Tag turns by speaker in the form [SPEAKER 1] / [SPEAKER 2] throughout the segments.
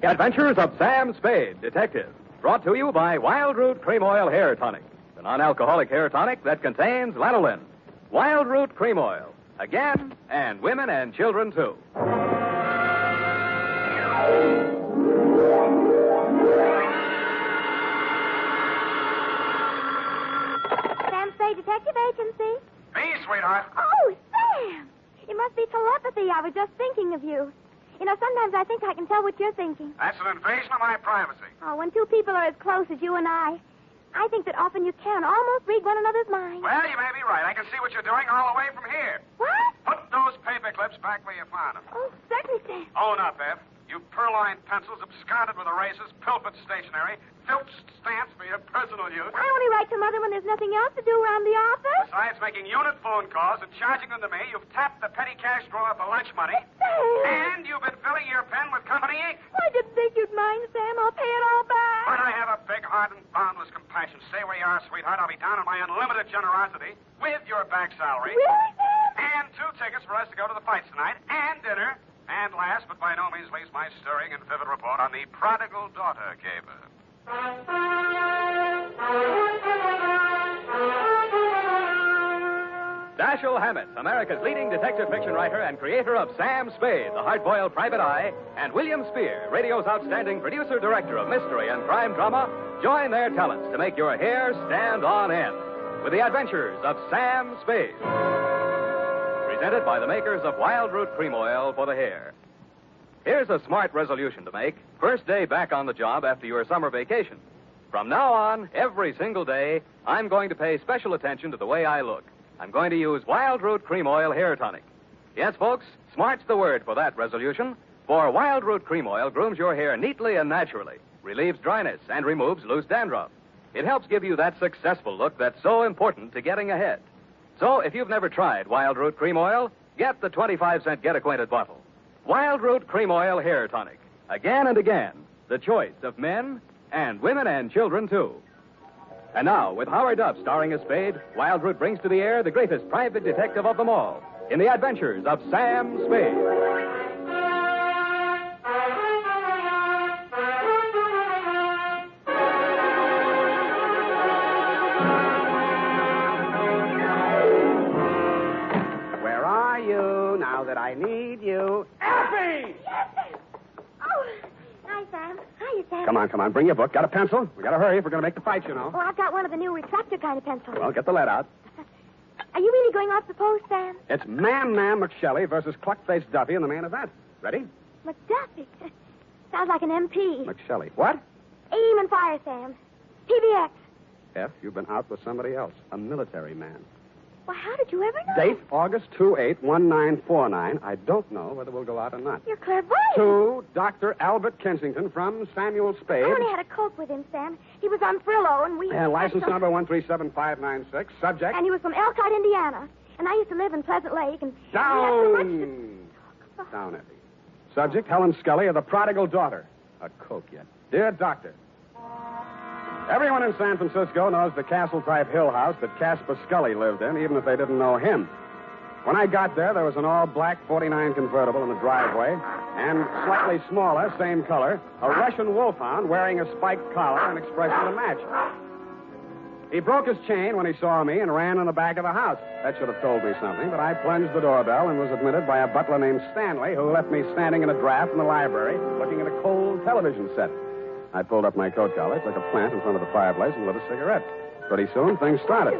[SPEAKER 1] Adventures of Sam Spade, Detective. Brought to you by Wild Root Cream Oil Hair Tonic, the non-alcoholic hair tonic that contains lanolin. Wild Root Cream Oil. Again, and women and children, too.
[SPEAKER 2] Sam Spade Detective Agency.
[SPEAKER 3] Me, sweetheart.
[SPEAKER 2] Oh, Sam! It must be telepathy. I was just thinking of you. You know, sometimes I think I can tell what you're thinking.
[SPEAKER 3] That's an invasion of my privacy.
[SPEAKER 2] Oh, when two people are as close as you and I think that often you can almost read one another's minds.
[SPEAKER 3] Well, you may be right. I can see what you're doing all the way from here.
[SPEAKER 2] What?
[SPEAKER 3] Put those paper clips back where you found them.
[SPEAKER 2] Oh, certainly, Sam.
[SPEAKER 3] Own up, Eph. You purloined pencils, absconded with erasers, pilfered stationery, filched stamps for your personal use.
[SPEAKER 2] I only write to Mother when there's nothing else to do around the office.
[SPEAKER 3] Besides making unit phone calls and charging them to me, you've tapped the petty cash drawer for lunch money.
[SPEAKER 2] Sam!
[SPEAKER 3] And you've been filling your pen with company ink.
[SPEAKER 2] I didn't think you'd mind, Sam. I'll pay it all back.
[SPEAKER 3] But I have a big heart and boundless compassion. Stay where you are, sweetheart. I'll be down on my unlimited generosity with your back salary.
[SPEAKER 2] Really, Sam?
[SPEAKER 3] And 2 tickets for us to go to the fights tonight, and dinner. And last, but by no means least, my stirring and vivid report on the Prodigal Daughter caper.
[SPEAKER 1] Dashiell Hammett, America's leading detective fiction writer and creator of Sam Spade, the hard-boiled private eye, and William Spear, radio's outstanding producer-director of mystery and crime drama, join their talents to make your hair stand on end with the adventures of Sam Spade. Presented by the makers of Wild Root Cream Oil for the hair. Here's a smart resolution to make. First day back on the job after your summer vacation. From now on, every single day, I'm going to pay special attention to the way I look. I'm going to use Wild Root Cream Oil Hair Tonic. Yes, folks, smart's the word for that resolution, for Wild Root Cream Oil grooms your hair neatly and naturally, relieves dryness, and removes loose dandruff. It helps give you that successful look that's so important to getting ahead. So, if you've never tried Wild Root Cream Oil, get the 25-cent get-acquainted bottle. Wild Root Cream Oil Hair Tonic. Again and again, the choice of men and women and children, too. And now, with Howard Duff starring as Spade, Wild Root brings to the air the greatest private detective of them all in the adventures of Sam Spade.
[SPEAKER 4] That I need you. Effie!
[SPEAKER 2] Yes, Sam. Oh, hi, Sam. Hiya, Sam.
[SPEAKER 4] Come on. Bring your book. Got a pencil? We gotta hurry if we're gonna make the fight, you know.
[SPEAKER 2] Oh, I've got one of the new retractor kind of pencils.
[SPEAKER 4] Well, get the lead out.
[SPEAKER 2] Are you really going off the post, Sam?
[SPEAKER 4] It's Man McShelly versus Cluck-Faced Duffy in the main event. Ready?
[SPEAKER 2] McDuffie. Sounds like an MP.
[SPEAKER 4] McShelly. What?
[SPEAKER 2] Aim and fire, Sam. PBX.
[SPEAKER 4] F, you've been out with somebody else. A military man.
[SPEAKER 2] Well, how did you ever know?
[SPEAKER 4] Date, August 28-1949. I don't know whether we'll go out or not.
[SPEAKER 2] You're clairvoyant.
[SPEAKER 4] To Dr. Albert Kensington from Samuel Spade.
[SPEAKER 2] I only had a coke with him, Sam. He was on Frillo, and we...
[SPEAKER 4] And license number 137596. Subject?
[SPEAKER 2] And he was from Elkhart, Indiana. And I used to live in Pleasant Lake, and...
[SPEAKER 4] Down! Down, Effie. Subject, Helen Scully of the Prodigal Daughter. A coke yet. Dear Doctor, everyone in San Francisco knows the castle-type hill house that Casper Scully lived in, even if they didn't know him. When I got there was an all-black 49 convertible in the driveway, and slightly smaller, same color, a Russian wolfhound wearing a spiked collar and expression to match. He broke his chain when he saw me and ran in the back of the house. That should have told me something, but I plunged the doorbell and was admitted by a butler named Stanley, who left me standing in a draft in the library looking at a cold television set. I pulled up my coat collar, took a plant in front of the fireplace, and lit a cigarette. Pretty soon, things started.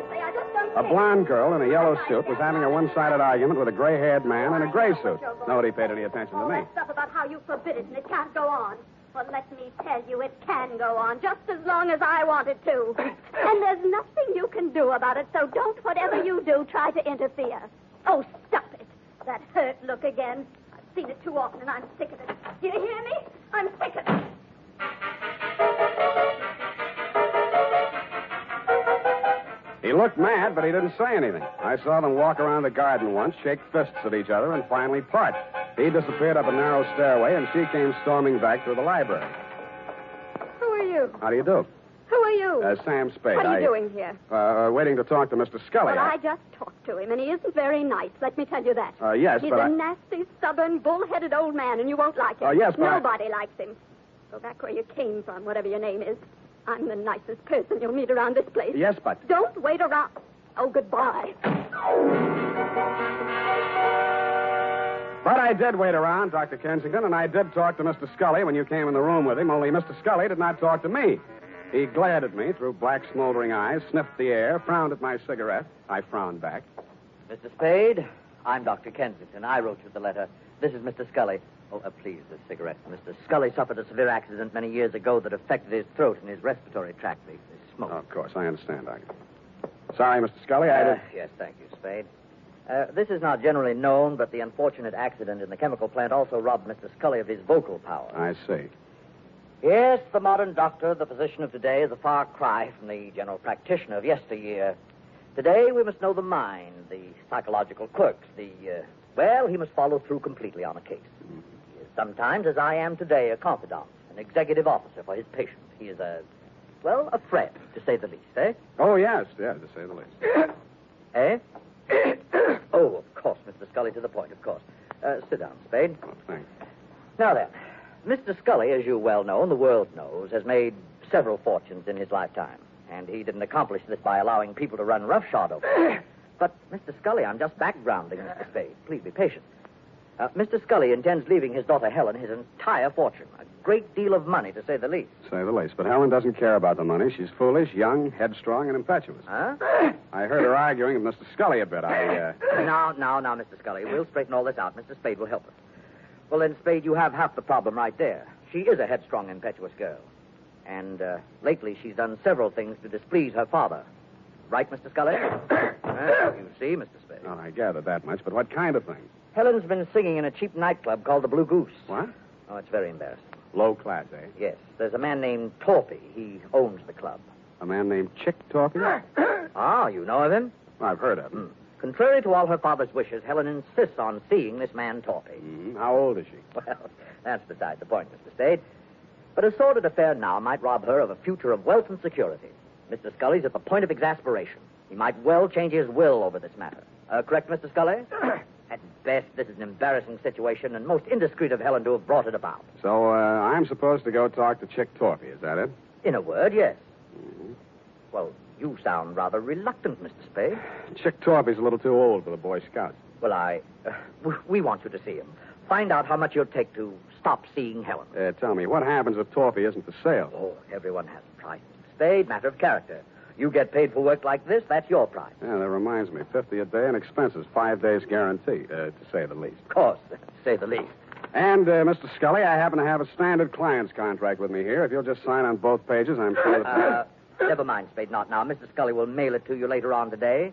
[SPEAKER 4] A blonde girl in a yellow suit was having a one-sided argument with a gray-haired man in a gray suit. Nobody paid any attention to me.
[SPEAKER 2] All that stuff about how you forbid it and it can't go on. Well, let me tell you, it can go on just as long as I want it to. And there's nothing you can do about it, so don't, whatever you do, try to interfere. Oh, stop it. That hurt look again. I've seen it too often, and I'm sick of it. Do you hear me? I'm sick of it.
[SPEAKER 4] He looked mad, but he didn't say anything. I saw them walk around the garden once, shake fists at each other, and finally part. He disappeared up a narrow stairway, and she came storming back through the library.
[SPEAKER 2] Who are you?
[SPEAKER 4] How do you do?
[SPEAKER 2] Who are you?
[SPEAKER 4] Sam Spade.
[SPEAKER 2] What are you doing here?
[SPEAKER 4] Waiting to talk to Mr. Scully.
[SPEAKER 2] Well, I just talked to him, and he isn't very nice. Let me tell you that.
[SPEAKER 4] Yes,
[SPEAKER 2] He's
[SPEAKER 4] but
[SPEAKER 2] a nasty, stubborn, bull-headed old man, and you won't like him.
[SPEAKER 4] Yes, but
[SPEAKER 2] Nobody likes him. Go back where you came from, whatever your name is. I'm the nicest person you'll meet around this place.
[SPEAKER 4] Yes, but...
[SPEAKER 2] Don't wait around. Oh, goodbye.
[SPEAKER 4] But I did wait around, Dr. Kensington, and I did talk to Mr. Scully when you came in the room with him, only Mr. Scully did not talk to me. He glared at me through black, smoldering eyes, sniffed the air, frowned at my cigarette. I frowned back.
[SPEAKER 5] Mr. Spade, I'm Dr. Kensington. I wrote you the letter. This is Mr. Scully. Oh, please, the cigarette. Mr. Scully suffered a severe accident many years ago that affected his throat and his respiratory tract. The smoke.
[SPEAKER 4] Oh, of course, I understand, Doctor. Sorry, Mr. Scully,
[SPEAKER 5] Yes, thank you, Spade. This is not generally known, but the unfortunate accident in the chemical plant also robbed Mr. Scully of his vocal power.
[SPEAKER 4] I see.
[SPEAKER 5] Yes, the modern doctor, the physician of today, is a far cry from the general practitioner of yesteryear. Today, we must know the mind, the psychological quirks, well, he must follow through completely on a case.
[SPEAKER 4] Mm-hmm.
[SPEAKER 5] He is sometimes, as I am today, a confidant, an executive officer for his patient. He is a friend, to say the least, eh?
[SPEAKER 4] Oh, yes, to say the least.
[SPEAKER 5] Eh? Oh, of course, Mr. Scully, to the point, of course. Sit down, Spade.
[SPEAKER 4] Oh, thanks.
[SPEAKER 5] Now then, Mr. Scully, as you well know, and the world knows, has made several fortunes in his lifetime. And he didn't accomplish this by allowing people to run roughshod over him. But, Mr. Scully, I'm just backgrounding Mr. Spade. Please be patient. Mr. Scully intends leaving his daughter Helen his entire fortune. A great deal of money, to say the least.
[SPEAKER 4] Say the least. But Helen doesn't care about the money. She's foolish, young, headstrong, and impetuous.
[SPEAKER 5] Huh?
[SPEAKER 4] I heard her arguing with Mr. Scully a bit.
[SPEAKER 5] Now, Mr. Scully. We'll straighten all this out. Mr. Spade will help us. Well, then, Spade, you have half the problem right there. She is a headstrong, impetuous girl. And lately she's done several things to displease her father. Right, Mr. Scully? You see, Mr. Spade.
[SPEAKER 4] Oh, I gathered that much, but what kind of thing?
[SPEAKER 5] Helen's been singing in a cheap nightclub called the Blue Goose.
[SPEAKER 4] What?
[SPEAKER 5] Oh, it's very embarrassing.
[SPEAKER 4] Low class, eh?
[SPEAKER 5] Yes. There's a man named Torpy. He owns the club.
[SPEAKER 4] A man named Chick Torpy?
[SPEAKER 5] Ah, you know of him?
[SPEAKER 4] I've heard of him.
[SPEAKER 5] Contrary to all her father's wishes, Helen insists on seeing this man Torpy.
[SPEAKER 4] Mm-hmm. How old is she?
[SPEAKER 5] Well, that's beside the point, Mr. Spade. But a sordid affair now might rob her of a future of wealth and security. Mr. Scully's at the point of exasperation. He might well change his will over this matter. Correct, Mr. Scully? At best, this is an embarrassing situation, and most indiscreet of Helen to have brought it about.
[SPEAKER 4] So, I'm supposed to go talk to Chick Torpy, is that it?
[SPEAKER 5] In a word, yes.
[SPEAKER 4] Mm-hmm.
[SPEAKER 5] Well, you sound rather reluctant, Mr. Spade.
[SPEAKER 4] Chick Torpy's a little too old for the Boy Scouts.
[SPEAKER 5] Well, we want you to see him. Find out how much you'll take to stop seeing Helen.
[SPEAKER 4] Tell me, what happens if Torpy isn't for sale?
[SPEAKER 5] Oh, everyone has a price, Mr. Spade. Matter of character. You get paid for work like this, that's your price.
[SPEAKER 4] Yeah, that reminds me. 50 a day and expenses. 5 days guarantee, to say the least.
[SPEAKER 5] Of course, to say the least.
[SPEAKER 4] And, Mr. Scully, I happen to have a standard client's contract with me here. If you'll just sign on both pages, I'm sure that...
[SPEAKER 5] Never mind, Spade, not now. Mr. Scully will mail it to you later on today.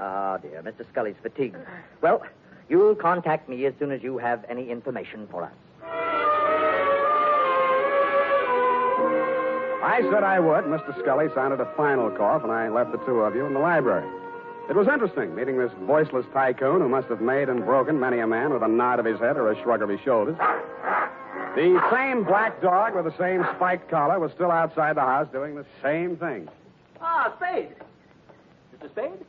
[SPEAKER 5] Ah, dear, Mr. Scully's fatigued. Well, you'll contact me as soon as you have any information for us.
[SPEAKER 4] I said I would. Mr. Scully sounded a final cough, and I left the two of you in the library. It was interesting, meeting this voiceless tycoon who must have made and broken many a man with a nod of his head or a shrug of his shoulders. The same black dog with the same spiked collar was still outside the house doing the same thing.
[SPEAKER 6] Ah, Spade. Mr. Spade?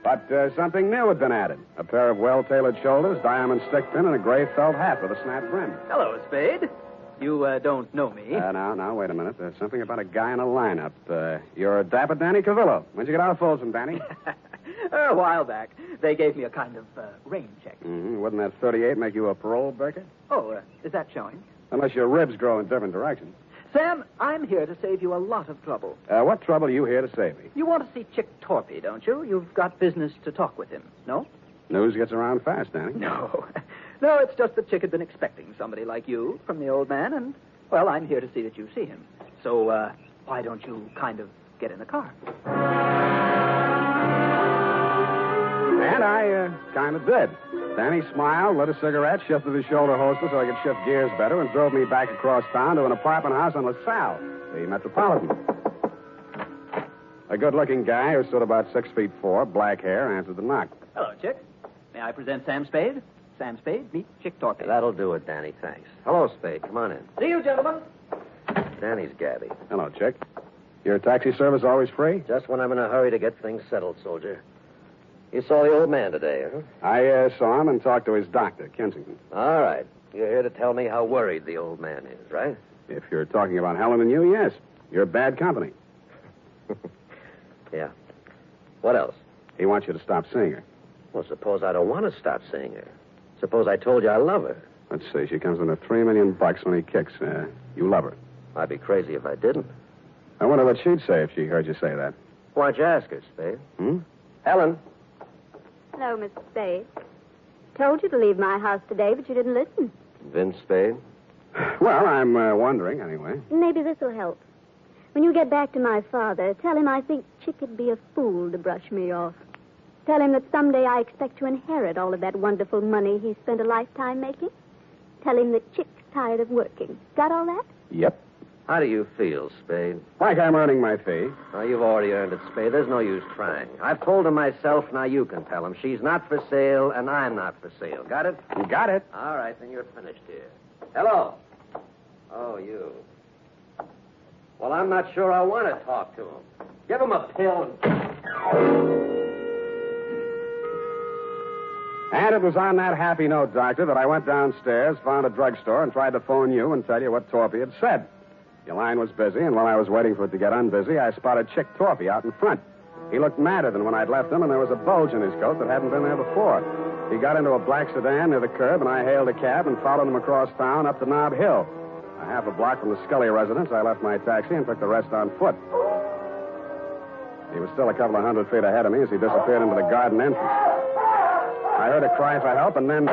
[SPEAKER 4] But something new had been added. A pair of well-tailored shoulders, diamond stick pin, and a gray felt hat with a snap brim.
[SPEAKER 6] Hello, Spade. You don't know me.
[SPEAKER 4] Now, wait a minute. There's something about a guy in a lineup. You're Dapper Danny Cavillo. When'd you get out of Folsom, Danny?
[SPEAKER 6] A while back. They gave me a kind of rain check.
[SPEAKER 4] Mm-hmm. Wouldn't that 38 make you a parole breaker?
[SPEAKER 6] Oh, is that showing?
[SPEAKER 4] Unless your ribs grow in different directions.
[SPEAKER 6] Sam, I'm here to save you a lot of trouble.
[SPEAKER 4] What trouble are you here to save me?
[SPEAKER 6] You want to see Chick Torpy, don't you? You've got business to talk with him, no?
[SPEAKER 4] News gets around fast, Danny.
[SPEAKER 6] No. No, it's just that Chick had been expecting somebody like you from the old man, and, well, I'm here to see that you see him. So, why don't you kind of get in the car?
[SPEAKER 4] And I kind of did. Danny smiled, lit a cigarette, shifted his shoulder holster so I could shift gears better, and drove me back across town to an apartment house on LaSalle, the Metropolitan. A good-looking guy who stood about 6'4", black hair, answered the knock.
[SPEAKER 6] Hello, Chick. May I present Sam Spade? Sam Spade, meet Chick Torpy.
[SPEAKER 5] That'll do it, Danny, thanks. Hello, Spade. Come on in.
[SPEAKER 6] See you, gentlemen.
[SPEAKER 5] Danny's Gabby.
[SPEAKER 4] Hello, Chick. Your taxi service always free?
[SPEAKER 5] Just when I'm in a hurry to get things settled, soldier. You saw the old man today, huh?
[SPEAKER 4] I saw him and talked to his doctor, Kensington.
[SPEAKER 5] All right.
[SPEAKER 7] You're here to tell me how worried the old man is, right?
[SPEAKER 4] If you're talking about Helen and you, yes. You're bad company.
[SPEAKER 7] Yeah. What else?
[SPEAKER 4] He wants you to stop seeing her.
[SPEAKER 7] Well, suppose I don't want to stop seeing her. Suppose I told you I love her.
[SPEAKER 4] Let's see. She comes into $3 million when he kicks. You love her.
[SPEAKER 7] I'd be crazy if I didn't.
[SPEAKER 4] I wonder what she'd say if she heard you say that.
[SPEAKER 7] Why don't you ask her, Spade?
[SPEAKER 4] Hmm?
[SPEAKER 7] Helen.
[SPEAKER 2] Hello, Mr. Spade. Told you to leave my house today, but you didn't listen.
[SPEAKER 7] Vince Spade?
[SPEAKER 4] Well, I'm wondering, anyway.
[SPEAKER 2] Maybe this will help. When you get back to my father, tell him I think Chick would be a fool to brush me off. Tell him that someday I expect to inherit all of that wonderful money he spent a lifetime making. Tell him that Chick's tired of working. Got all that?
[SPEAKER 4] Yep.
[SPEAKER 7] How do you feel, Spade?
[SPEAKER 4] Like I'm earning my fee.
[SPEAKER 7] Oh, you've already earned it, Spade. There's no use trying. I've told her myself, now you can tell him. She's not for sale, and I'm not for sale. Got it?
[SPEAKER 4] You got it.
[SPEAKER 7] All right, then you're finished here. Hello. Oh, you. Well, I'm not sure I want to talk to him. Give him a pill
[SPEAKER 4] And it was on that happy note, Doctor, that I went downstairs, found a drugstore, and tried to phone you and tell you what Torpy had said. Your line was busy, and while I was waiting for it to get unbusy, I spotted Chick Torpy out in front. He looked madder than when I'd left him, and there was a bulge in his coat that hadn't been there before. He got into a black sedan near the curb, and I hailed a cab and followed him across town up to Nob Hill. A half a block from the Scully residence, I left my taxi and took the rest on foot. He was still a couple of 100 feet ahead of me as he disappeared into the garden entrance. I heard a cry for help, and then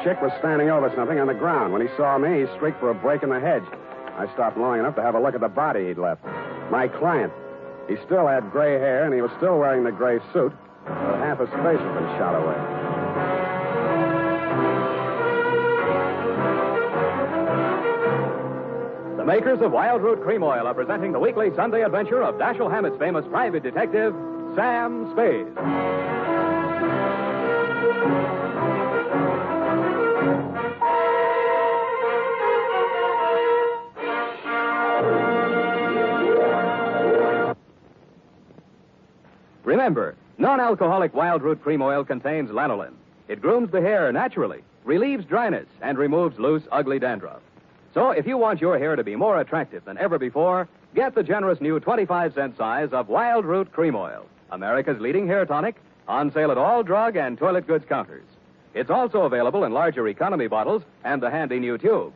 [SPEAKER 4] Chick was standing over something on the ground. When he saw me, he streaked for a break in the hedge. I stopped long enough to have a look at the body he'd left. My client. He still had gray hair, and he was still wearing the gray suit, but half his face had been shot away.
[SPEAKER 1] The makers of Wild Root Cream Oil are presenting the weekly Sunday adventure of Dashiell Hammett's famous private detective, Sam Spade. Remember, non-alcoholic Wild Root Cream Oil contains lanolin. It grooms the hair naturally, relieves dryness, and removes loose, ugly dandruff. So if you want your hair to be more attractive than ever before, get the generous new 25-cent size of Wild Root Cream Oil, America's leading hair tonic, on sale at all drug and toilet goods counters. It's also available in larger economy bottles and the handy new tube.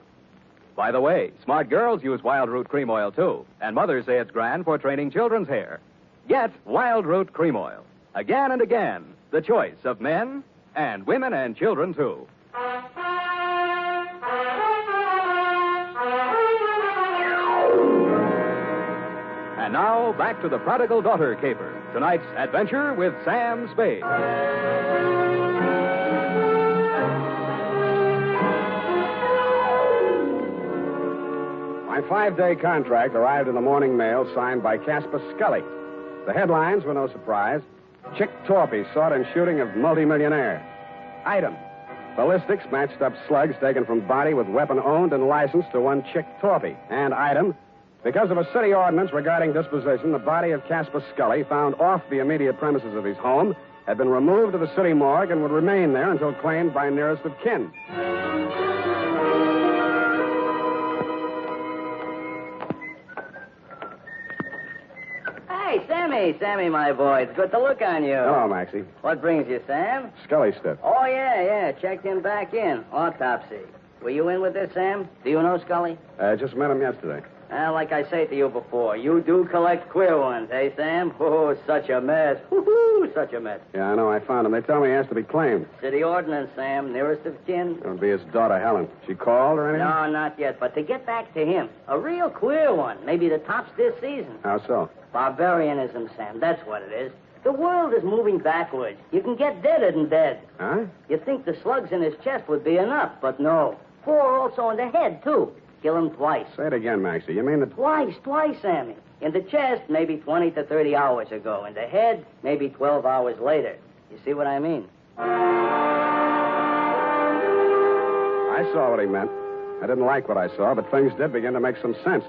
[SPEAKER 1] By the way, smart girls use Wild Root Cream Oil, too, and mothers say it's grand for training children's hair. Get Wild Root Cream Oil. Again and again, the choice of men and women and children, too. And now, back to the Prodigal Daughter caper. Tonight's adventure with Sam Spade.
[SPEAKER 4] My 5-day contract arrived in the morning mail signed by Casper Scully. The headlines were no surprise. Chick Torpy sought in shooting of multimillionaire. Item: ballistics matched up slugs taken from body with weapon owned and licensed to one Chick Torpy. And item: because of a city ordinance regarding disposition, the body of Casper Scully, found off the immediate premises of his home, had been removed to the city morgue and would remain there until claimed by nearest of kin.
[SPEAKER 5] Hey, Sammy, my boy. It's good to look on you.
[SPEAKER 4] Hello, Maxie.
[SPEAKER 5] What brings you, Sam?
[SPEAKER 4] Scully stiff.
[SPEAKER 5] Oh, yeah. Checked him back in. Autopsy. Were you in with this, Sam? Do you know Scully?
[SPEAKER 4] Just met him yesterday.
[SPEAKER 5] Like I say to you before, you do collect queer ones, eh, Sam? Oh, such a mess. Woo-hoo, such a mess.
[SPEAKER 4] Yeah, I know. I found him. They tell me he has to be claimed.
[SPEAKER 5] City ordinance, Sam. Nearest of kin.
[SPEAKER 4] It would be his daughter, Helen. She called or anything?
[SPEAKER 5] No, not yet. But to get back to him, a real queer one. Maybe the tops this season.
[SPEAKER 4] How so?
[SPEAKER 5] Barbarianism, Sam. That's what it is. The world is moving backwards. You can get deader than dead.
[SPEAKER 4] Huh?
[SPEAKER 5] You'd think the slugs in his chest would be enough, but no. 4 also in the head, too. Kill him twice.
[SPEAKER 4] Say it again, Maxie. You mean that...
[SPEAKER 5] Twice, Sammy. In the chest, maybe 20 to 30 hours ago. In the head, maybe 12 hours later. You see what I mean?
[SPEAKER 4] I saw what he meant. I didn't like what I saw, but things did begin to make some sense.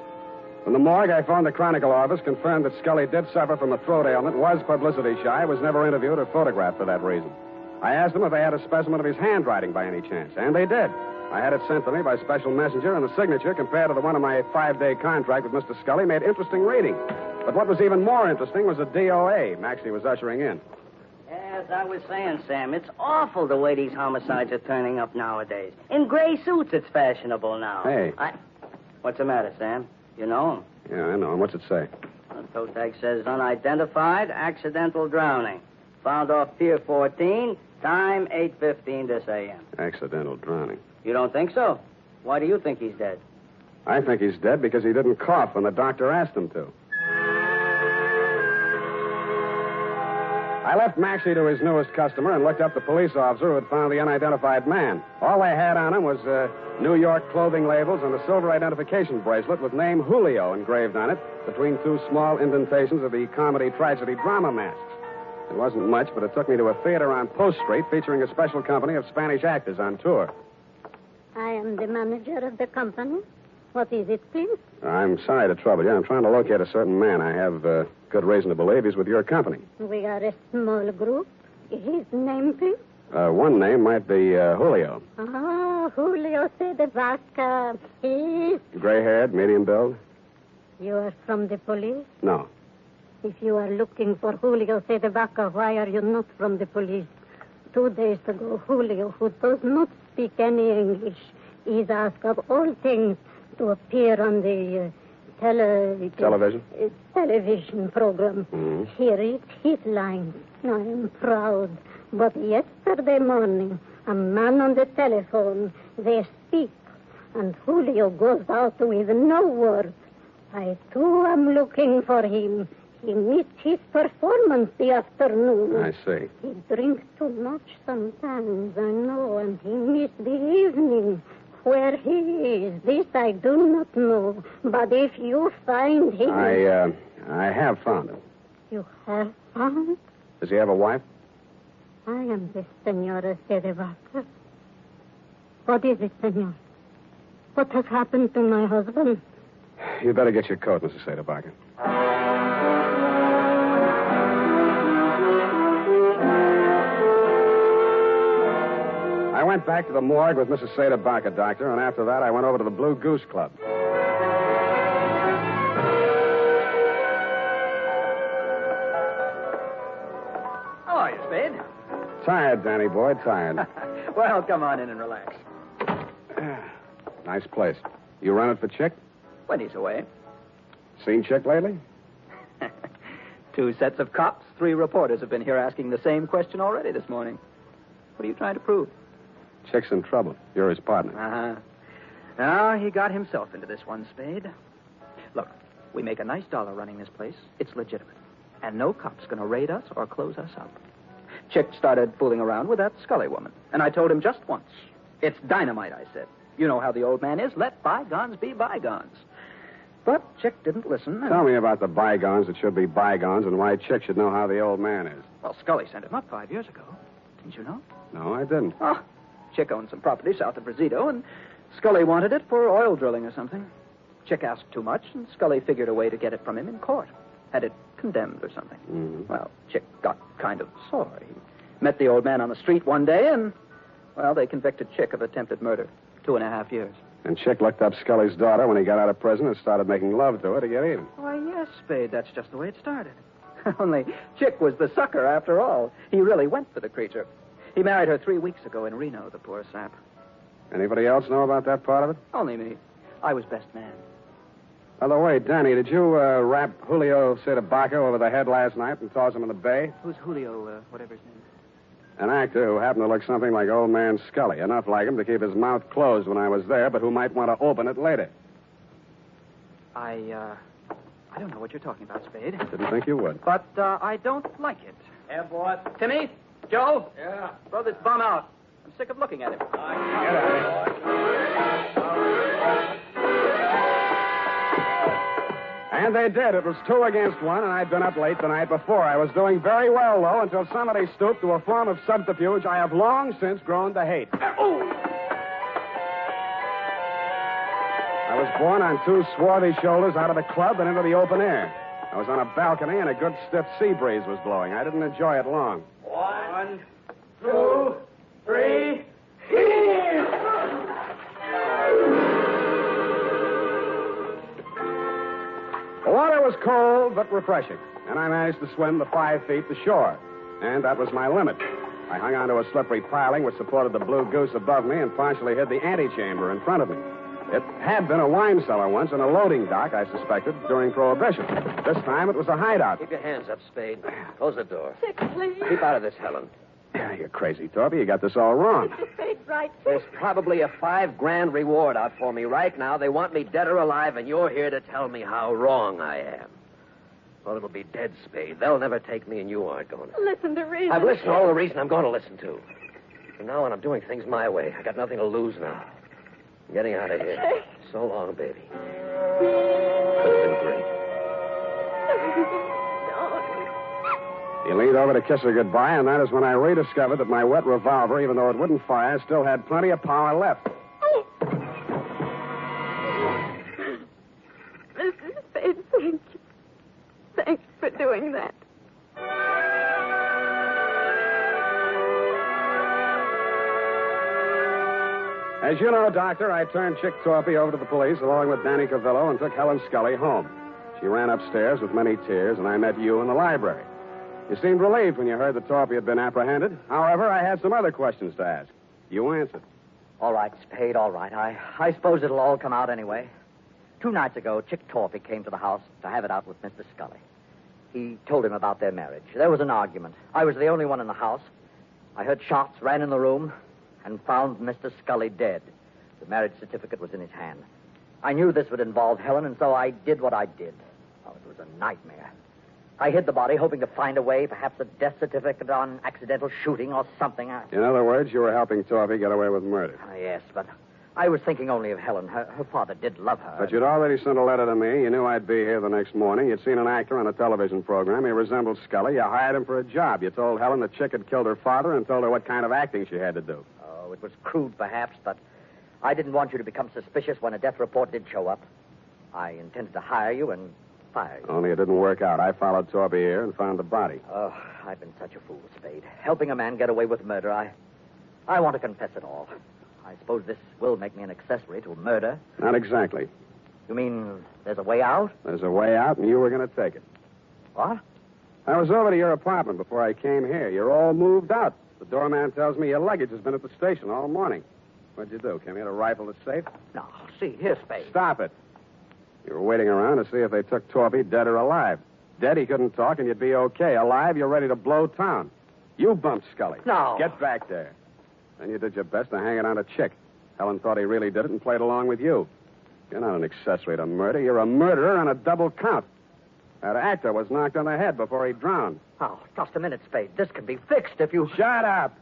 [SPEAKER 4] From the morgue, I phoned the Chronicle office, confirmed that Scully did suffer from a throat ailment, was publicity shy, was never interviewed or photographed for that reason. I asked them if they had a specimen of his handwriting by any chance, and they did. I had it sent to me by special messenger, and the signature, compared to the one on my 5-day contract with Mr. Scully, made interesting reading. But what was even more interesting was the DOA Maxie was ushering in.
[SPEAKER 8] As I was saying, Sam, it's awful the way these homicides are turning up nowadays. In gray suits, it's fashionable now.
[SPEAKER 4] Hey.
[SPEAKER 8] What's the matter, Sam? You know him?
[SPEAKER 4] Yeah, I know. And what's it say?
[SPEAKER 8] The toe tag says unidentified, accidental drowning. Found off Pier 14, time 8:15 this a.m.
[SPEAKER 4] Accidental drowning.
[SPEAKER 8] You don't think so? Why do you think he's dead?
[SPEAKER 4] I think he's dead because he didn't cough when the doctor asked him to. I left Maxie to his newest customer and looked up the police officer who had found the unidentified man. All they had on him was New York clothing labels and a silver identification bracelet with name Julio engraved on it between two small indentations of the comedy, tragedy, drama masks. It wasn't much, but it took me to a theater on Post Street featuring a special company of Spanish actors on tour.
[SPEAKER 2] I am the manager of the company. What is it, please?
[SPEAKER 4] I'm sorry to trouble you. I'm trying to locate a certain man. I have good reason to believe he's with your company.
[SPEAKER 2] We are a small group. His name, please?
[SPEAKER 4] One name might be Julio.
[SPEAKER 2] Oh, Julio C. de Vaca. He's...
[SPEAKER 4] Gray-haired, medium build?
[SPEAKER 2] You are from the police?
[SPEAKER 4] No.
[SPEAKER 2] If you are looking for Julio C. de Vaca, why are you not from the police? 2 days ago, Julio, who does not speak any English, is asked of all things to appear on the television program.
[SPEAKER 4] Mm-hmm.
[SPEAKER 2] Here is his line. I am proud. But yesterday morning, a man on the telephone, they speak, and Julio goes out with no words. I, too, am looking for him. He missed his performance the afternoon.
[SPEAKER 4] I see.
[SPEAKER 2] He drinks too much sometimes, I know, and he missed the evening. Where he is, this I do not know. But if you find him...
[SPEAKER 4] I have found him.
[SPEAKER 2] You have found?
[SPEAKER 4] Does he have a wife?
[SPEAKER 2] I am the Senora Cedevaca. What is it, senor? What has happened to my husband?
[SPEAKER 4] You'd better get your coat, Mrs. Cedevaca. I went back to the morgue with Mrs. Cedevaca, doctor, and after that I went over to the Blue Goose Club.
[SPEAKER 6] How are you, Spade?
[SPEAKER 4] Tired, Danny boy, tired.
[SPEAKER 6] Well, come on in and relax.
[SPEAKER 4] Nice place. You run it for Chick?
[SPEAKER 6] When he's away.
[SPEAKER 4] Seen Chick lately?
[SPEAKER 6] 2 sets of cops, 3 reporters have been here asking the same question already this morning. What are you trying to prove?
[SPEAKER 4] Chick's in trouble. You're his partner.
[SPEAKER 6] Uh-huh. Now, he got himself into this one, Spade. Look, we make a nice dollar running this place. It's legitimate. And no cop's going to raid us or close us up. Chick started fooling around with that Scully woman. And I told him just once. It's dynamite, I said. You know how the old man is. Let bygones be bygones. But Chick didn't listen.
[SPEAKER 4] Tell me about the bygones that should be bygones and why Chick should know how the old man is.
[SPEAKER 6] Well, Scully sent him up 5 years ago. Didn't you know?
[SPEAKER 4] No, I didn't.
[SPEAKER 6] Oh, Chick owned some property south of Brazito, and Scully wanted it for oil drilling or something. Chick asked too much, and Scully figured a way to get it from him in court. Had it condemned or something.
[SPEAKER 4] Mm-hmm.
[SPEAKER 6] Well, Chick got kind of sore. He met the old man on the street one day, and, well, they convicted Chick of attempted murder. 2.5 years.
[SPEAKER 4] And Chick looked up Scully's daughter when he got out of prison and started making love to her to get even.
[SPEAKER 6] Why, yes, Spade, that's just the way it started. Only Chick was the sucker after all. He really went for the creature. He married her 3 weeks ago in Reno, the poor sap.
[SPEAKER 4] Anybody else know about that part of it?
[SPEAKER 6] Only me. I was best man.
[SPEAKER 4] By the way, Danny, did you rap Julio Cedevaca over the head last night and toss him in the bay?
[SPEAKER 6] Who's Julio, whatever his name is?
[SPEAKER 4] An actor who happened to look something like old man Scully. Enough like him to keep his mouth closed when I was there, but who might want to open it later.
[SPEAKER 6] I don't know what you're talking about, Spade.
[SPEAKER 4] Didn't think you would.
[SPEAKER 6] But I don't like it.
[SPEAKER 8] Yeah, boss.
[SPEAKER 6] Timmy? Joe?
[SPEAKER 8] Yeah.
[SPEAKER 6] Throw this bum out. I'm sick of looking at him.
[SPEAKER 4] Get out of here. And they did. It was 2 against 1, and I'd been up late the night before. I was doing very well, though, until somebody stooped to a form of subterfuge I have long since grown to hate. I was borne on 2 swarthy shoulders out of the club and into the open air. I was on a balcony, and a good stiff sea breeze was blowing. I didn't enjoy it long.
[SPEAKER 8] 1,
[SPEAKER 6] 2, 3.
[SPEAKER 4] The water was cold but refreshing, and I managed to swim the 5 feet to shore. And that was my limit. I hung onto a slippery piling which supported the Blue Goose above me and partially hid the antechamber in front of me. It had been a wine cellar once and a loading dock, I suspected, during Prohibition. This time it was a hideout.
[SPEAKER 7] Keep your hands up, Spade. Close the door.
[SPEAKER 2] Chick, please.
[SPEAKER 7] Keep out of this, Helen.
[SPEAKER 4] You're crazy, Torpy. You got this all wrong.
[SPEAKER 2] Mr. Spade's right,
[SPEAKER 7] There's
[SPEAKER 2] Chick.
[SPEAKER 7] probably a $5,000 reward out for me right now. They want me dead or alive, and you're here to tell me how wrong I am. Well, it'll be dead, Spade. They'll never take me, and you aren't going to.
[SPEAKER 2] Listen to reason.
[SPEAKER 7] I've listened to all the reason I'm going to listen to. From now on, I'm doing things my way. I got nothing to lose now. I'm getting out of here. So long, baby. Could have been great.
[SPEAKER 4] He leaned over to kiss her goodbye, and that is when I rediscovered that my wet revolver, even though it wouldn't fire, still had plenty of power left.
[SPEAKER 2] Mr. Spade, thank you. Thanks for doing that.
[SPEAKER 4] As you know, Doctor, I turned Chick Torpy over to the police along with Danny Cavillo and took Helen Scully home. She ran upstairs with many tears, and I met you in the library. You seemed relieved when you heard that Torpy had been apprehended. However, I had some other questions to ask. You answered.
[SPEAKER 5] All right, Spade, all right. I suppose it'll all come out anyway. 2 nights ago, Chick Torpy came to the house to have it out with Mr. Scully. He told him about their marriage. There was an argument. I was the only one in the house. I heard shots, ran in the room, and found Mr. Scully dead. The marriage certificate was in his hand. I knew this would involve Helen, and so I did what I did. Oh, it was a nightmare. I hid the body, hoping to find a way, perhaps a death certificate on accidental shooting or something.
[SPEAKER 4] In other words, you were helping Torpy get away with murder.
[SPEAKER 5] Yes, but I was thinking only of Helen. Her father did love her.
[SPEAKER 4] But you'd already sent a letter to me. You knew I'd be here the next morning. You'd seen an actor on a television program. He resembled Scully. You hired him for a job. You told Helen that Chick had killed her father and told her what kind of acting she had to do.
[SPEAKER 5] Oh, it was crude, perhaps, but I didn't want you to become suspicious when a death report did show up. I intended to hire you and fire you.
[SPEAKER 4] Only it didn't work out. I followed Torpy here and found the body.
[SPEAKER 5] Oh, I've been such a fool, Spade. Helping a man get away with murder, I want to confess it all. I suppose this will make me an accessory to a murder.
[SPEAKER 4] Not exactly.
[SPEAKER 5] You mean there's a way out?
[SPEAKER 4] There's a way out, and you were going to take it.
[SPEAKER 5] What?
[SPEAKER 4] I was over to your apartment before I came here. You're all moved out. The doorman tells me your luggage has been at the station all morning. What'd you do? Came here to rifle the safe?
[SPEAKER 5] No, see, here, Spade.
[SPEAKER 4] Stop it. You were waiting around to see if they took Torpy dead or alive. Dead, he couldn't talk, and you'd be okay. Alive, you're ready to blow town. You bumped Scully.
[SPEAKER 5] No.
[SPEAKER 4] Get back there. Then you did your best to hang it on a chick. Helen thought he really did it and played along with you. You're not an accessory to murder. You're a murderer on a double count. That actor was knocked on the head before he drowned.
[SPEAKER 5] Oh, just a minute, Spade. This can be fixed if you...
[SPEAKER 4] Shut up.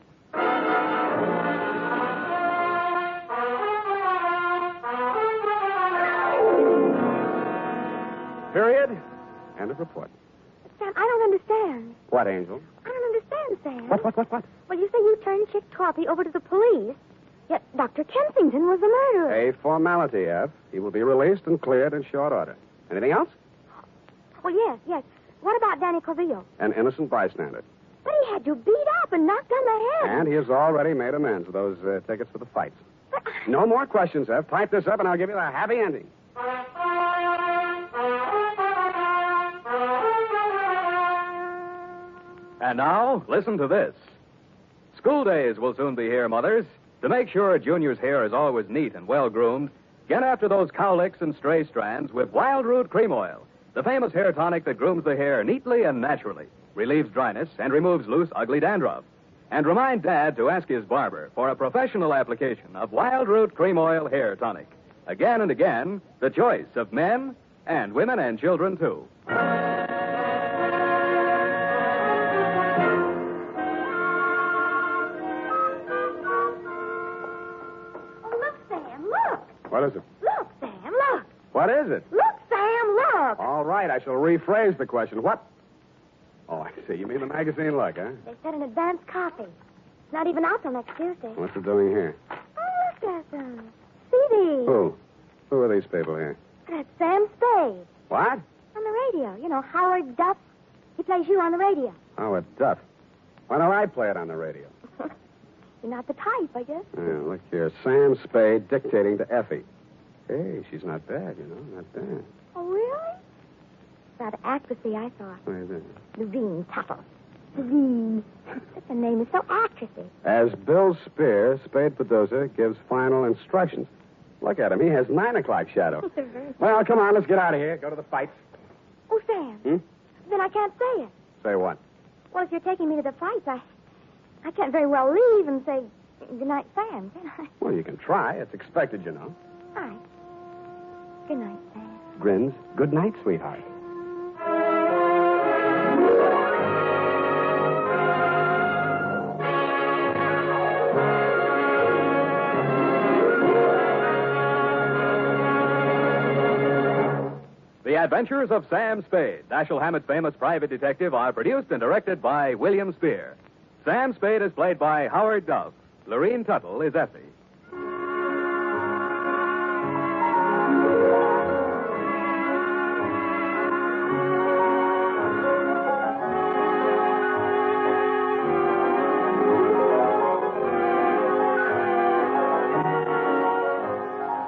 [SPEAKER 4] Period. End of report.
[SPEAKER 2] Sam, I don't understand.
[SPEAKER 4] What, Angel?
[SPEAKER 2] I don't understand, Sam.
[SPEAKER 4] What?
[SPEAKER 2] Well, you say you turned Chick Torpy over to the police, yet Dr. Kensington was the murderer.
[SPEAKER 4] A formality, F. He will be released and cleared in short order. Anything else?
[SPEAKER 2] Well, yes. What about Danny Corvillo?
[SPEAKER 4] An innocent bystander.
[SPEAKER 2] But he had you beat up and knocked on the head.
[SPEAKER 4] And he has already made amends with those tickets for the fights.
[SPEAKER 2] But
[SPEAKER 4] No more questions, F. Type this up and I'll give you the happy ending.
[SPEAKER 1] And now, listen to this. School days will soon be here, mothers. To make sure Junior's hair is always neat and well-groomed, get after those cowlicks and stray strands with Wild Root Cream Oil, the famous hair tonic that grooms the hair neatly and naturally, relieves dryness, and removes loose, ugly dandruff. And remind Dad to ask his barber for a professional application of Wild Root Cream Oil Hair Tonic. Again and again, the choice of men and women and children, too.
[SPEAKER 4] What is it?
[SPEAKER 2] Look, Sam, look.
[SPEAKER 4] What is it?
[SPEAKER 2] Look, Sam, look.
[SPEAKER 4] All right, I shall rephrase the question. What? Oh, I see. You mean the magazine Look, huh?
[SPEAKER 2] They said an advance copy. It's not even out till next Tuesday.
[SPEAKER 4] What's it doing here?
[SPEAKER 2] Oh, look at them. CDs.
[SPEAKER 4] Who? Who are these people here?
[SPEAKER 2] That's Sam Spade.
[SPEAKER 4] What?
[SPEAKER 2] On the radio. You know, Howard Duff. He plays you on the radio.
[SPEAKER 4] Howard Duff. Why don't I play it on the radio?
[SPEAKER 2] You're not the type, I guess.
[SPEAKER 4] Yeah, look here. Sam Spade dictating to Effie. Hey, she's not bad, not bad.
[SPEAKER 2] Oh, really? That actressy, I thought.
[SPEAKER 4] What is it?
[SPEAKER 2] Levine Tuttle. Levine. The name is so actressy.
[SPEAKER 4] As Bill Spear, Spade producer, gives final instructions. Look at him. He has 9 o'clock shadow. Well, come on, let's get out of here. Go to the fights.
[SPEAKER 2] Oh, Sam. Then I can't say it.
[SPEAKER 4] Say what?
[SPEAKER 2] Well, if you're taking me to the fights, I can't very well leave and say goodnight, Sam, can I?
[SPEAKER 4] Well, you can try. It's expected,
[SPEAKER 2] All right. Good night, Sam.
[SPEAKER 4] Grins. Good night, sweetheart.
[SPEAKER 1] The Adventures of Sam Spade, Dashiell Hammett's famous private detective, are produced and directed by William Spear. Sam Spade is played by Howard Duff. Lorene Tuttle is Effie.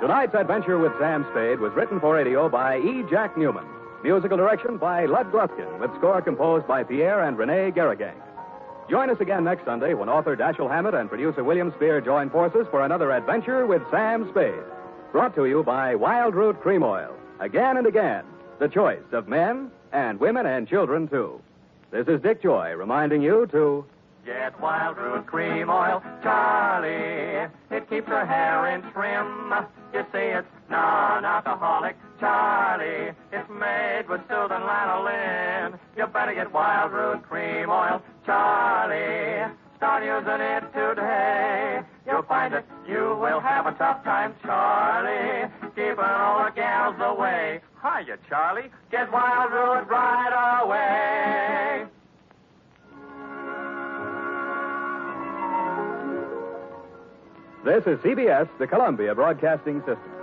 [SPEAKER 1] Tonight's adventure with Sam Spade was written for radio by E. Jack Newman. Musical direction by Lud Gluskin, with score composed by Pierre and Renee Garrigang. Join us again next Sunday when author Dashiell Hammett and producer William Spear join forces for another adventure with Sam Spade. Brought to you by Wild Root Cream Oil. Again and again, the choice of men and women and children, too. This is Dick Joy reminding you to
[SPEAKER 9] get Wild Root Cream Oil, Charlie. It keeps her hair in trim. You see, it's non-alcoholic, Charlie. It's made with soothing lanolin. You better get Wild Root Cream Oil, Charlie. Start using it today. You'll find that you will have a tough time, Charlie, keeping all the gals away. Hiya, Charlie. Get Wild Root right away.
[SPEAKER 1] This is CBS, the Columbia Broadcasting System.